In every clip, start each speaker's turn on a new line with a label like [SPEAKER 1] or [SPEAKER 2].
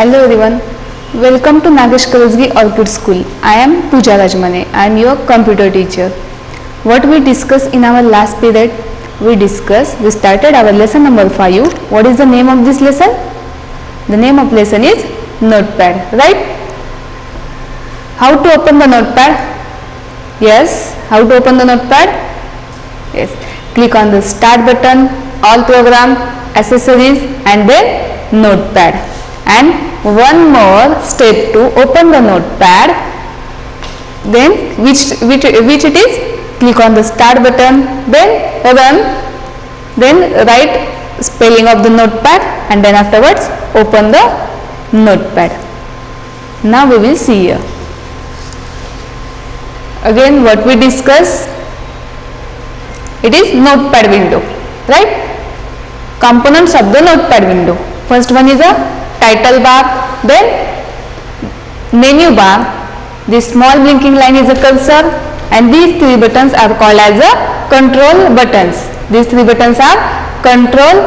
[SPEAKER 1] Hello everyone, welcome to Nagesh Kalazgi Orchid School. I am Pooja Rajmane. I am your computer teacher. What we discussed in our last period? We started our lesson number 5. What is the name of this lesson? The name of lesson is Notepad, right? How to open the Notepad? Yes, how to open the Notepad? Yes, click on the Start button, All Program, Accessories and then Notepad. And one more step to open the Notepad, then which it is? Click on the Start button, then Run, then write spelling of the Notepad and then afterwards open the Notepad. Now we will see here. Again what we discuss, it is Notepad window, right? Components of the Notepad window. First one is a title bar, then menu bar. This small blinking line is a cursor and these three buttons are called as a control buttons. These three buttons are control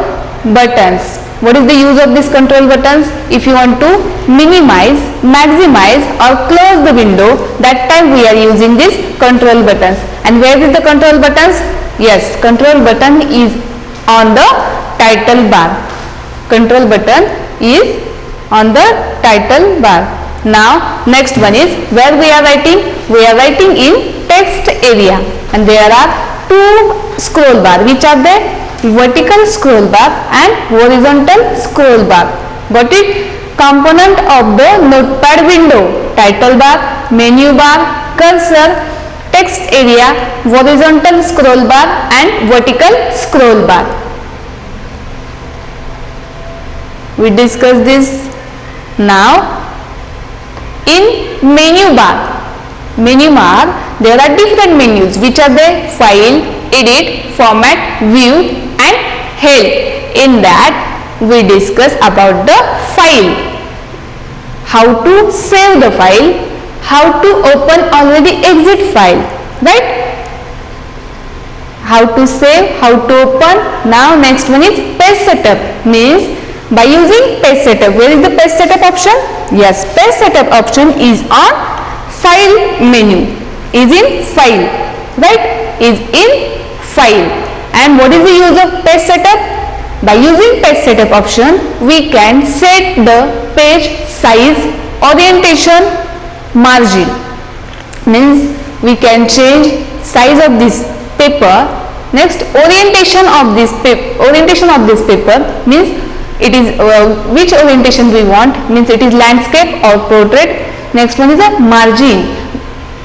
[SPEAKER 1] buttons. What is the use of these control buttons? If you want to minimize, maximize or close the window, that time we are using these control buttons. And where is the control buttons? Yes, control button is on the title bar. Control button is on the title bar. Now next one is where we are writing. We are writing in text area and there are two scroll bar. Which are they? Vertical scroll bar and horizontal scroll bar. Got it? Component of the Notepad window: title bar, menu bar, cursor, text area, horizontal scroll bar and vertical scroll bar. We discussed this. Now in menu bar there are different menus. Which are they? File, edit, format, view and help. In that we discuss about the file, how to save the file, how to open already exit file, right? How to save, how to open. Now next one is page setup, means by using page setup. Where is the page setup option? Yes, page setup option is on file menu, is in file, right? Is in file. And what is the use of page setup? By using page setup option, we can set the page size, orientation, margin. Means we can change size of this paper. Next, orientation of this paper means it is which orientation we want, means it is landscape or portrait. Next one is a margin,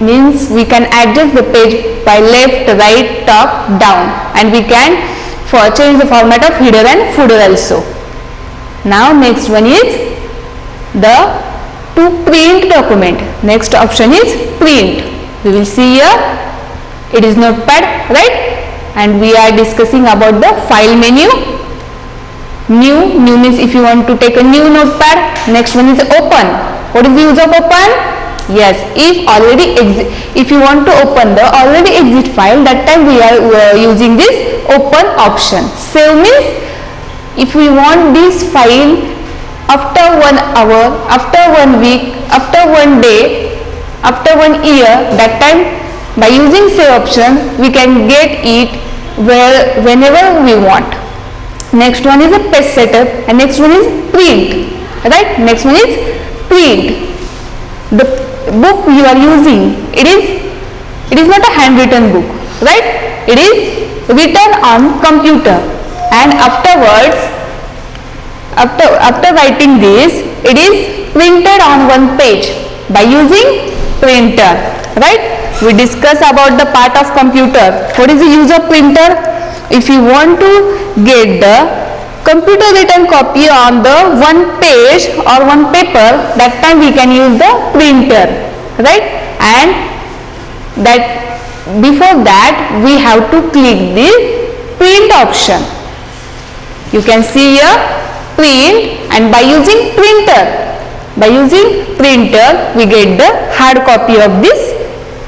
[SPEAKER 1] means we can adjust the page by left, right, top, down, and we can change the format of header and footer also. Now next one is the to print document. Next option is print. We will see here, it is Notepad, right? And we are discussing about the file menu. New means if you want to take a new Notepad. Next one is open. What is the use of open? Yes, if you want to open the already exit file, that time we are using this open option. Save means if we want this file after 1 hour, after 1 week, after 1 day, after 1 year, that time by using save option we can get it whenever we want. Next one is a page setup and next one is print, right? Next one is print. The book you are using, it is not a handwritten book, right? It is written on computer and afterwards after writing this, it is printed on one page by using printer, right? We discuss about the part of computer. What is the use of printer? If you want to get the computer written copy on the one page or one paper, that time we can use the printer, right? And that before that we have to click the print option. You can see here print, and by using printer we get the hard copy of this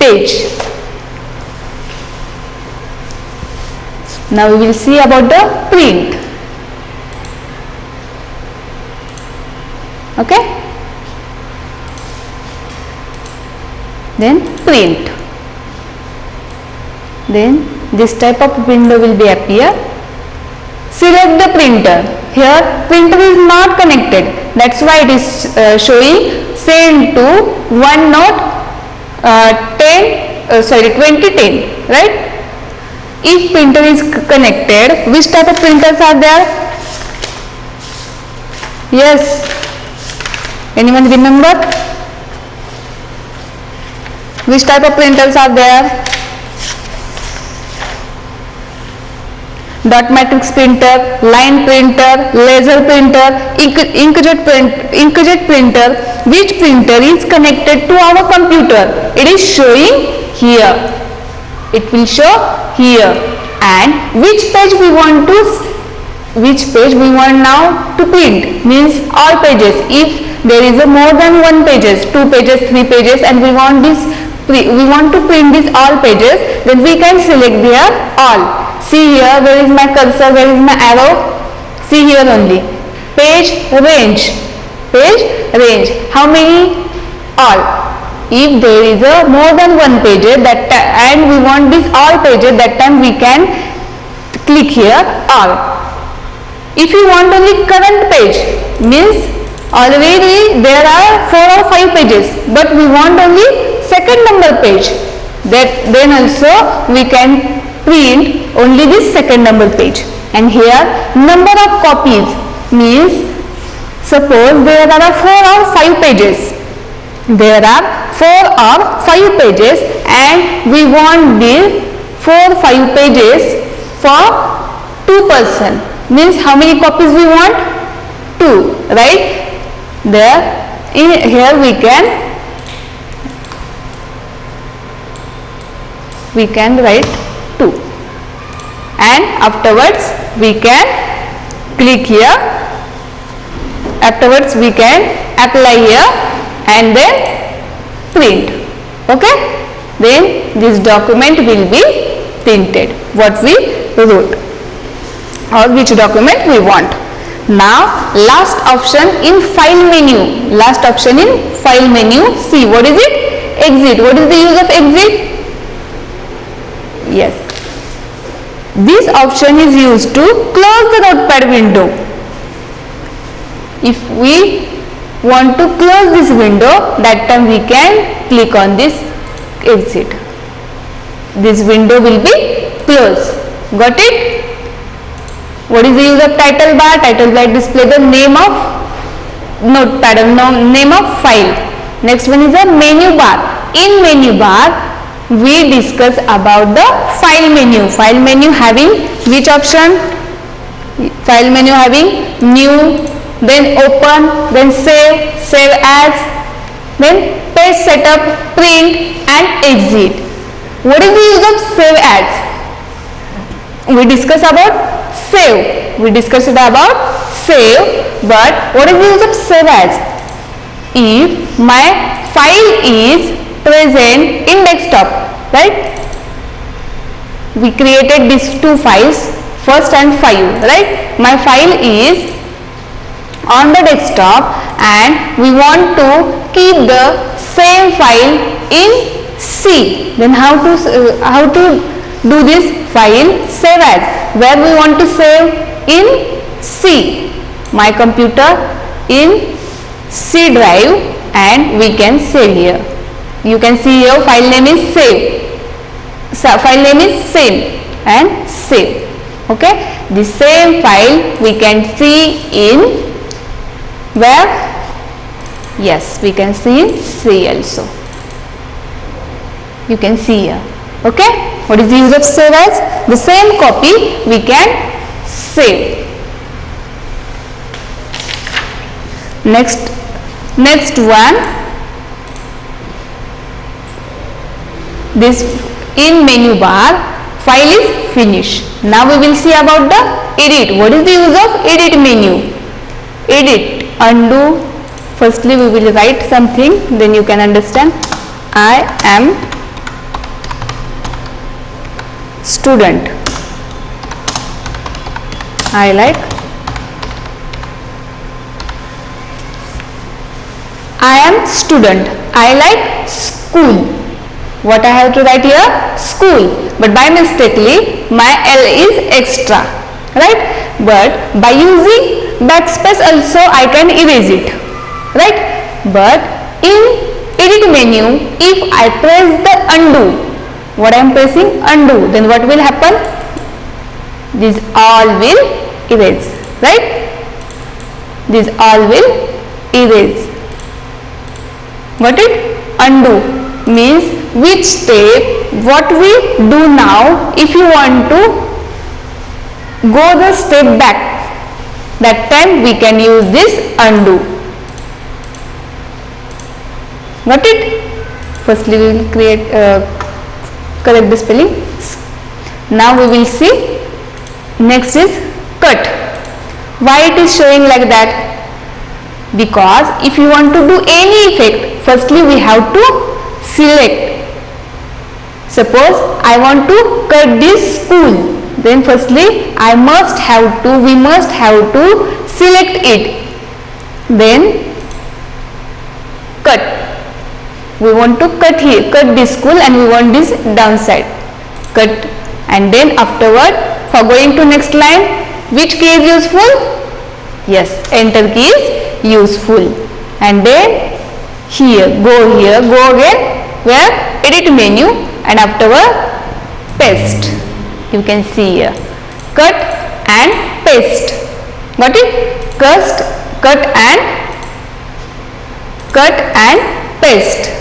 [SPEAKER 1] page. Now we will see about the print. Okay. then print. Then this type of window will be appear. Select the printer. Here printer is not connected, that's why it is showing send to OneNote 2010, right? If printer is connected, which type of printers are there? Yes, anyone remember? Which type of printers are there? Dot matrix printer, line printer, laser printer, inkjet printer. Which printer is connected to our computer? It is showing here. It will show here. And which page we want now to print? Means all pages. If there is a more than one pages, 2 pages, 3 pages, and we want to print these all pages, then we can select there all. See here, where is my cursor, where is my arrow? See here only. Page range. How many? All. If there is a more than one page and we want this all pages, that time we can click here all. If you want only current page, means already there are 4 or 5 pages, but we want only second number page, then also we can print only this second number page. And here number of copies, means suppose there are 4 or 5 pages. There are 4 or 5 pages and we want the 4 or 5 pages for 2 person. Means how many copies we want? 2, right? Here we can write 2, and afterwards we can click here, afterwards we can apply here and then print. Okay, then this document will be printed what we wrote or which document we want. Now last option in file menu, see what is it? Exit. What is the use of exit? Yes, this option is used to close the notepad window. If we want to close this window, that time we can click on this exit. This window will be closed. Got it? What is the use of title bar? Title bar display the name of notepad, name of file. Next one is a menu bar. In menu bar, we discuss about the file menu. File menu having which option? File menu having new, then open, then save, save as, then page setup, print and exit. What is the use of save as? We discuss about save. But what is the use of save as? If my file is present in desktop, right? We created these 2 files, first and 5, right? My file is on the desktop and we want to keep the same file in C. Then how to do this? File save as. Where we want to save? In C. My computer in C drive, and we can save here. You can see here file name is save. So file name is same and save. Okay, the same file we can see in where? Yes, we can see in C also. You can see here. Okay, what is the use of save as? The same copy we can save. Next one, this in menu bar, file is finished. Now we will see about the edit. What is the use of edit menu? Edit, undo. Firstly we will write something, then you can understand. I am student. I like I am student. I like school. What I have to write here? School. But by mistakenly my L is extra, right? But by using backspace also I can erase it, right? But in edit menu, if I press the undo, what I am pressing? Undo, then what will happen? These all will erase, right? These all will erase. Got it? Undo means which step, what we do now. If you want to go the step back, that time we can use this undo. Got it? Firstly we will correct the spelling. Now we will see. Next is cut. Why it is showing like that? Because if you want to do any effect, firstly we have to select. Suppose I want to cut this school, then firstly we must have to select it, then cut. We want to cut here, cut this school, and we want this downside, cut. And then afterward, for going to next line, which key is useful? Yes, enter key is useful. And then go again, where? Edit menu, and afterward paste. You can see here, cut and paste. Got it? Cut and paste.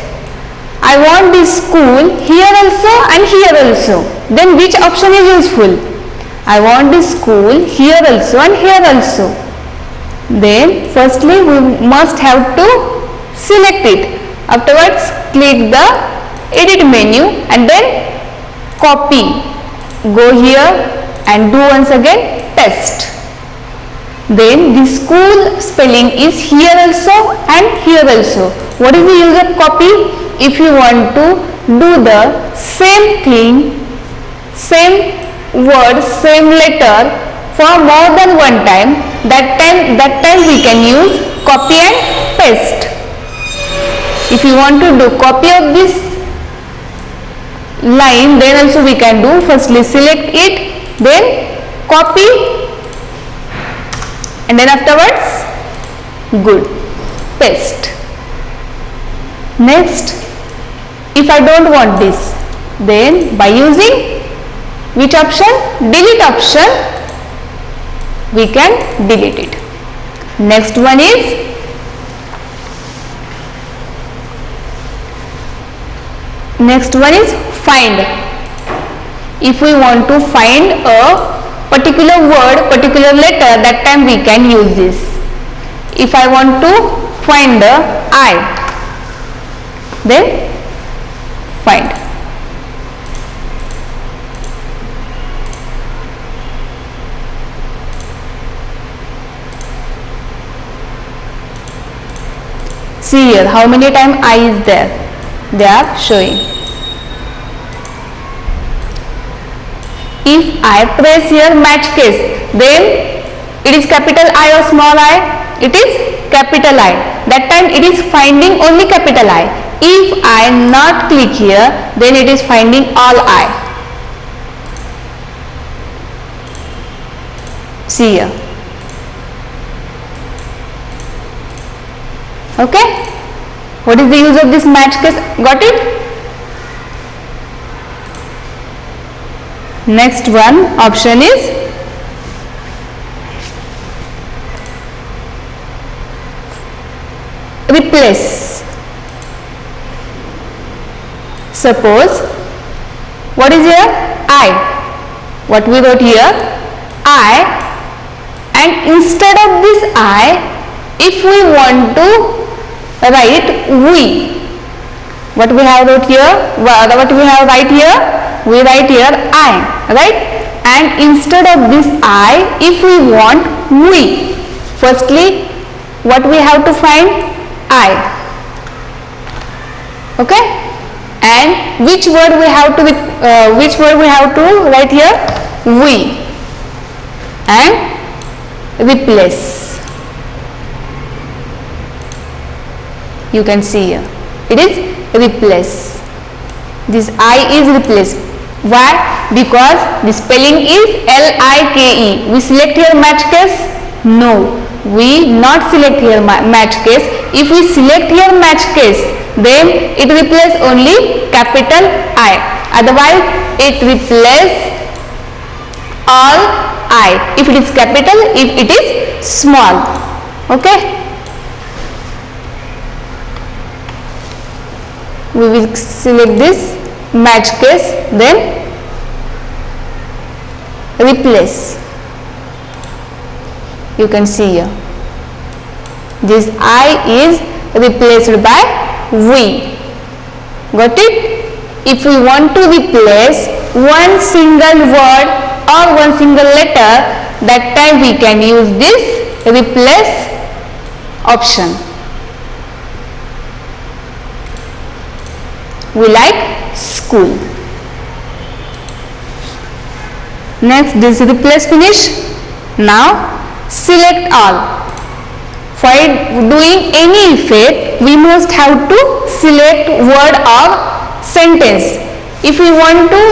[SPEAKER 1] I want this school here also and here also. Then which option is useful? I want this school here also and here also. Then firstly we must have to select it. Afterwards click the edit menu and then copy. Go here and do once again paste. Then the school spelling is here also and here also. What is the use of copy? If you want to do the same thing, same word, same letter for more than one time, that time we can use copy and paste. If you want to do copy of this line, then also we can do. Firstly select it, then copy, and then afterwards good, paste. Next, if I don't want this, then by using which option? Delete option, we can delete it. Next one is find. If we want to find a particular word, particular letter, that time we can use this. If I want to find the I, then find. See here how many times I is there, they are showing. If I press here match case, then it is capital I or small I? It is capital I. That time it is finding only capital I. If I not click here, then it is finding all I. See here. Okay? What is the use of this match case? Got it? Next one option is replace. Suppose what is here? I. What we wrote here? I, and instead of this I, if we want to write we, what we have wrote here? What we have write here? We write here I, right? And instead of this I, if we want we, firstly what we have to find? I. Okay? And which word we have to write here? We. And replace. You can see here, it is replace. this I is replaced. Why? Because the spelling is L-I-K-E. We select here match case? No, we not select here match case. If we select here match case, then it replace only capital I. Otherwise, it replace all I. If it is capital, if it is small. Okay. We will select this match case, then replace. You can see here, this I is replaced by we. Got it? If we want to replace one single word or one single letter, that time we can use this replace option. We like school. Next, this replace finish. Now select all. For doing any effect, we must have to select word or sentence. If we want to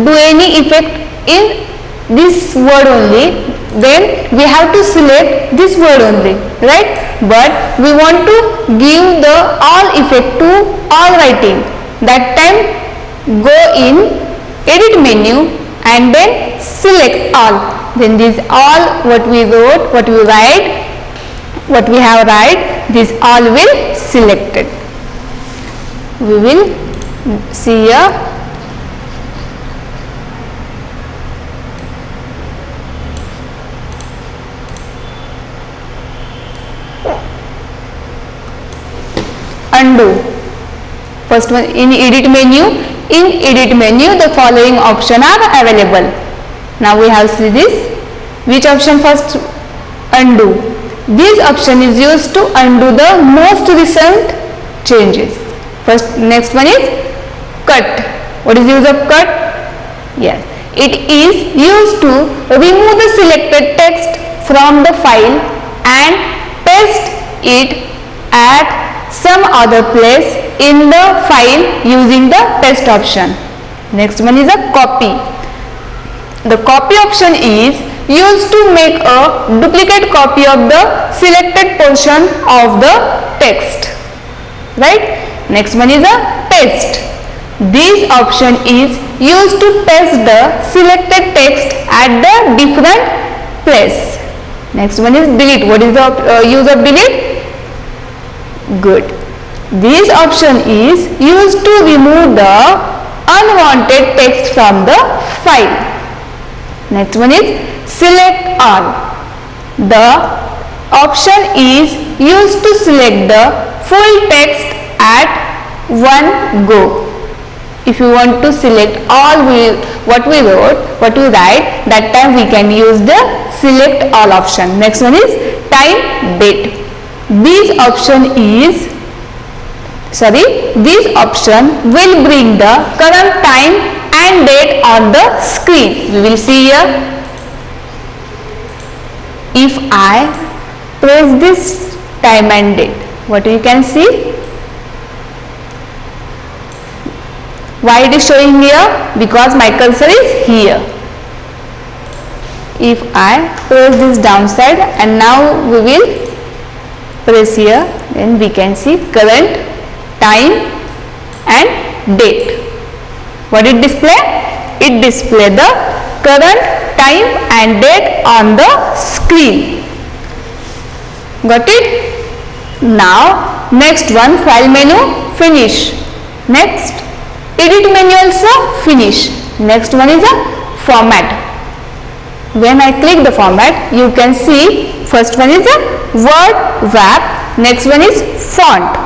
[SPEAKER 1] do any effect in this word only, then we have to select this word only, right? But we want to give the all effect to all writing. That time go in edit menu and then select all. Then this all what we wrote, what we write, what we have write, this all will selected. We will see here. Undo. First one in edit menu. In edit menu, the following options are available. Now we have see this. Which option first? Undo. This option is used to undo the most recent changes. First, next one is cut. What is use of cut? Yes, it is used to remove the selected text from the file and paste it at some other place in the file using the paste option. Next one is a copy. The copy option is used to make a duplicate copy of the selected portion of the text. Right? Next one is a paste. This option is used to paste the selected text at the different place. Next one is delete. What is the use of delete? Good. This option is used to remove the unwanted text from the file. Next one is select all. The option is used to select the full text at one go. If you want to select all what we wrote, what we write, that time we can use the select all option. Next one is time date. This option will bring the current time and date on the screen. We will see here. If I press this time and date, what you can see? Why it is showing here? Because my cursor is here. If I press this downside and now we will press here, then we can see current, time and date. What it display? It display the current time and date on the screen. Got it? Now next one, file menu, finish. Next, edit menu also, finish. Next one is a format. When I click the format, you can see first one is a word wrap, next one is font.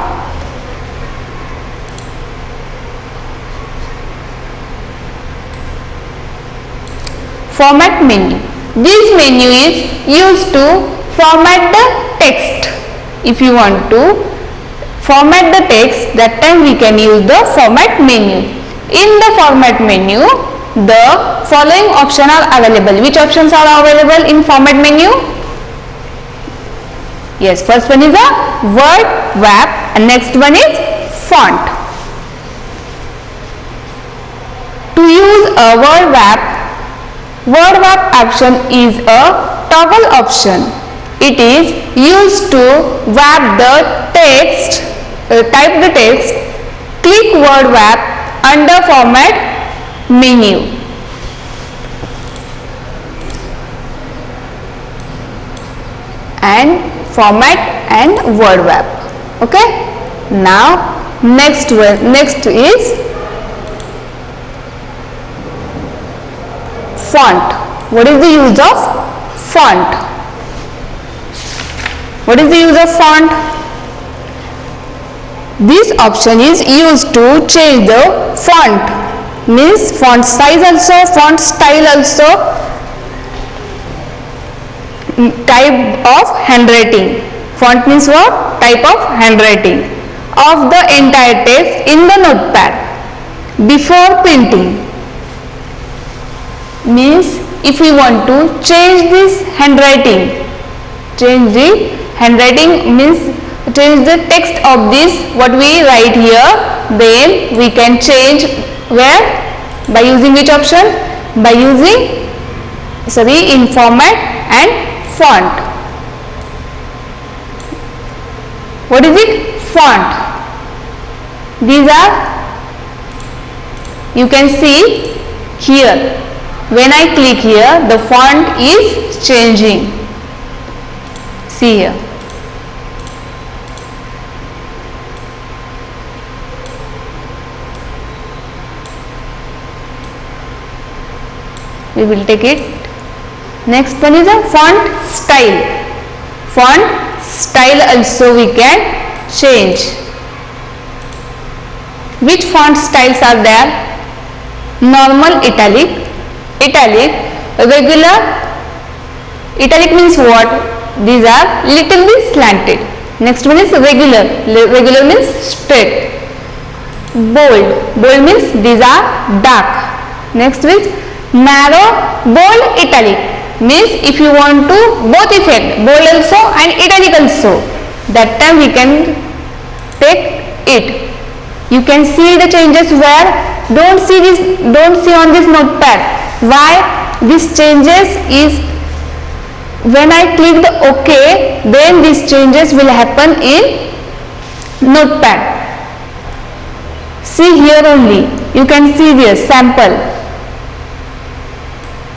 [SPEAKER 1] Format menu. This menu is used to format the text. If you want to format the text, that time we can use the format menu. In the format menu, the following options are available. Which options are available in format menu? Yes, first one is a word wrap and next one is font. use a word wrap. Word wrap option is a toggle option. It is used to wrap the text, type the text. Click word wrap under format menu. And format and word wrap. Okay. Now next is font. What is the use of font? What is the use of font? This option is used to change the font, means font size also, font style also, type of handwriting. Font means what? Type of handwriting of the entire text in the notepad before printing. Means if we want to change this handwriting, change the handwriting means change the text of this what we write here, then we can change where? By using which option? By using in format and font. What is it? Font. These are, you can see here, when I click here the font is changing. See here. We will take it. Next one is a font style. Font style also we can change. Which font styles are there? Normal italic, regular. Italic means what? These are little bit slanted. Next one is regular. Regular means straight. Bold means these are dark. Next is narrow, bold, italic. Means if you want to both effect, bold also and italic also, that time we can take it. You can see the changes where don't see on this notepad. Why? This changes is when I click the OK, then these changes will happen in notepad. See here only, you can see this sample.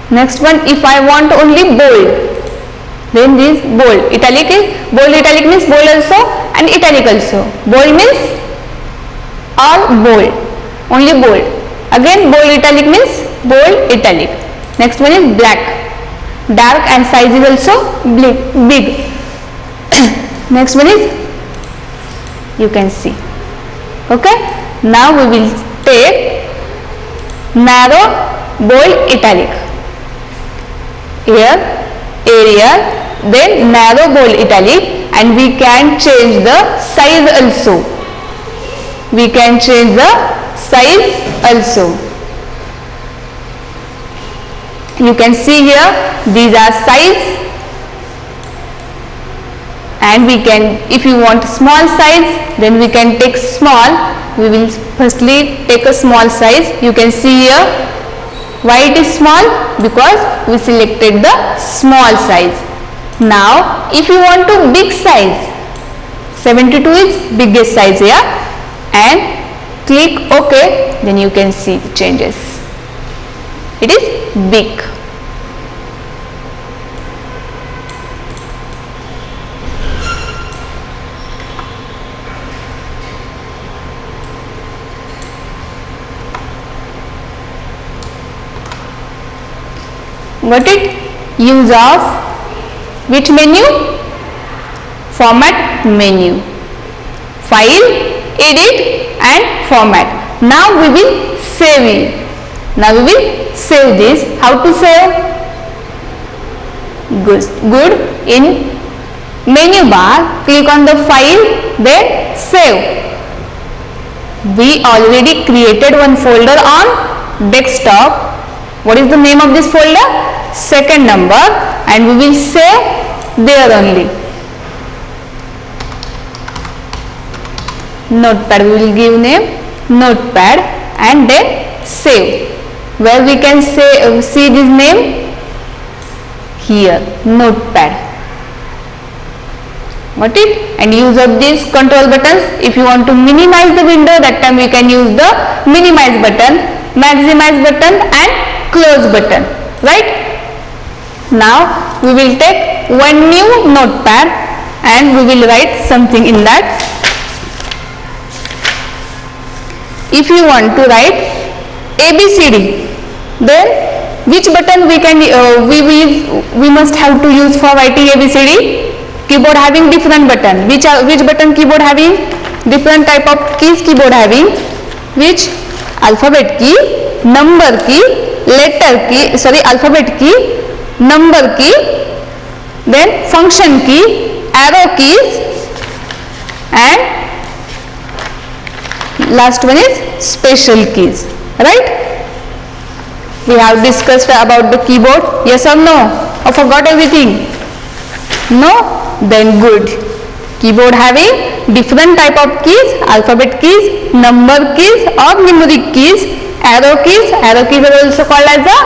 [SPEAKER 1] Next one, if I want only bold, then this bold. Italic is bold. Italic means bold also and italic also. Bold means all bold, only bold. Again bold italic means bold italic. Next one is black, dark and size is also big. Next one is, you can see. Okay. Now we will take narrow, bold, italic. Here, Arial, then narrow, bold, italic, and we can change the size also. We can change the size also. You can see here, these are size, and we can, if you want small size, then we can take small. We will firstly take a small size. You can see here. Why it is small? Because we selected the small size. Now if you want to big size, 72 is biggest size here, and click OK, then you can see the changes. It is big. Got it? Use of which menu? Format menu. File, edit and format. Now we will save it. Now we will save this. How to save? Good. In menu bar, click on the file, then save. We already created one folder on desktop. What is the name of this folder? Second number, and we will save there only. Notepad, we will give name notepad and then save. Where we can see this name? Here, notepad. Got it? And use of these control buttons. If you want to minimize the window, that time we can use the minimize button, maximize button and close button, right? Now we will take one new notepad and we will write something in that. If you want to write ABCD, then which button we must have to use for writing ABCD? Keyboard having different button. Which button keyboard having? Different type of keys keyboard having. Which? Alphabet key, number key, letter key, alphabet key, number key, then function key, arrow keys, and last one is special keys, right? We have discussed about the keyboard. Yes or no? Or forgot everything? No? Then good. Keyboard having different type of keys, alphabet keys, number keys or numeric keys, arrow keys are also called as a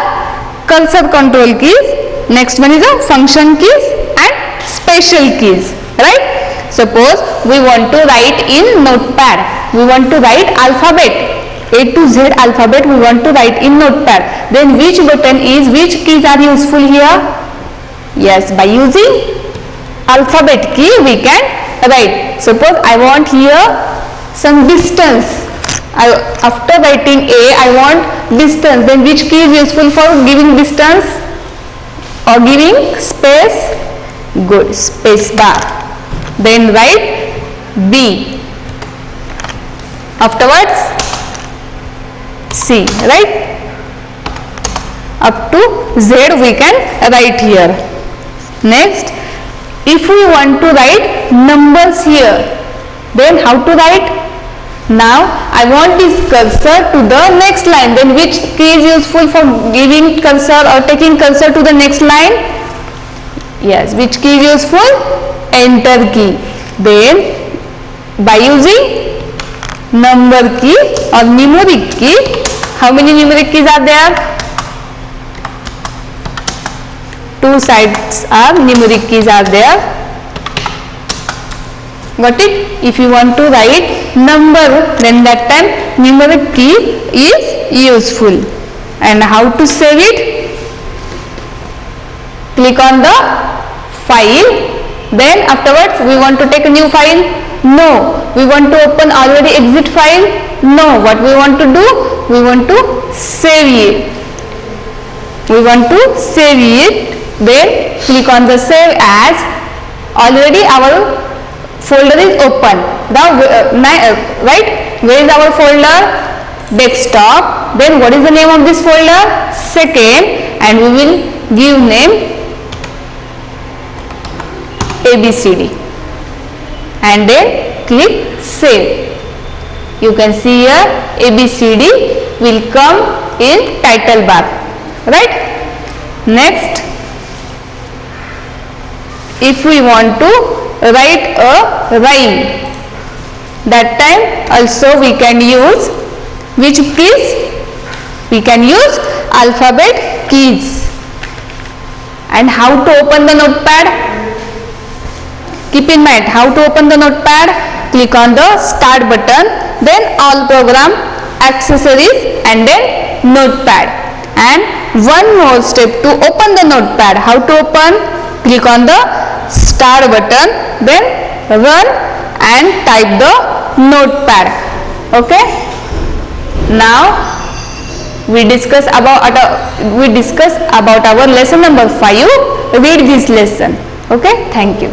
[SPEAKER 1] cursor control keys. Next one is a function keys and special keys, right? Suppose we want to write in notepad, we want to write alphabet, A to Z alphabet we want to write in notepad. Then which keys are useful here? Yes, by using alphabet key we can write. Suppose I want here some distance. After writing A, I want distance. Then which key is useful for giving distance or giving space? Good, space bar. Then write B. Afterwards C, right? Up to Z we can write here. Next, if we want to write numbers here, then how to write? Now I want this cursor to the next line. Then which key is useful for giving cursor or taking cursor to the next line? Yes, which key is useful? Enter key. Then by using number key or numeric key, how many numeric keys are there? Two sides are numeric keys are there. Got it? If you want to write number, then that time numeric key is useful. And how to save it? Click on the file. Then afterwards we want to take a new file? No. We want to open already exit file? No. What we want to do? We want to save it. We want to save it. Then click on the save as. Already our folder is open. Now right? Where is our folder? Desktop. Then what is the name of this folder? Second, and we will give name ABCD. And then click save. You can see here ABCD will come in title bar, right? Next, if we want to write a rhyme, that time also we can use which keys? We can use alphabet keys. And how to open the notepad? Keep in mind how to open the notepad. Click on the start button, then all program, accessories, and then notepad. And one more step to open the notepad. How to open? Click on the start button, then run and type the notepad. Okay? Now we discuss about our lesson number 5. Read this lesson. Okay? Thank you.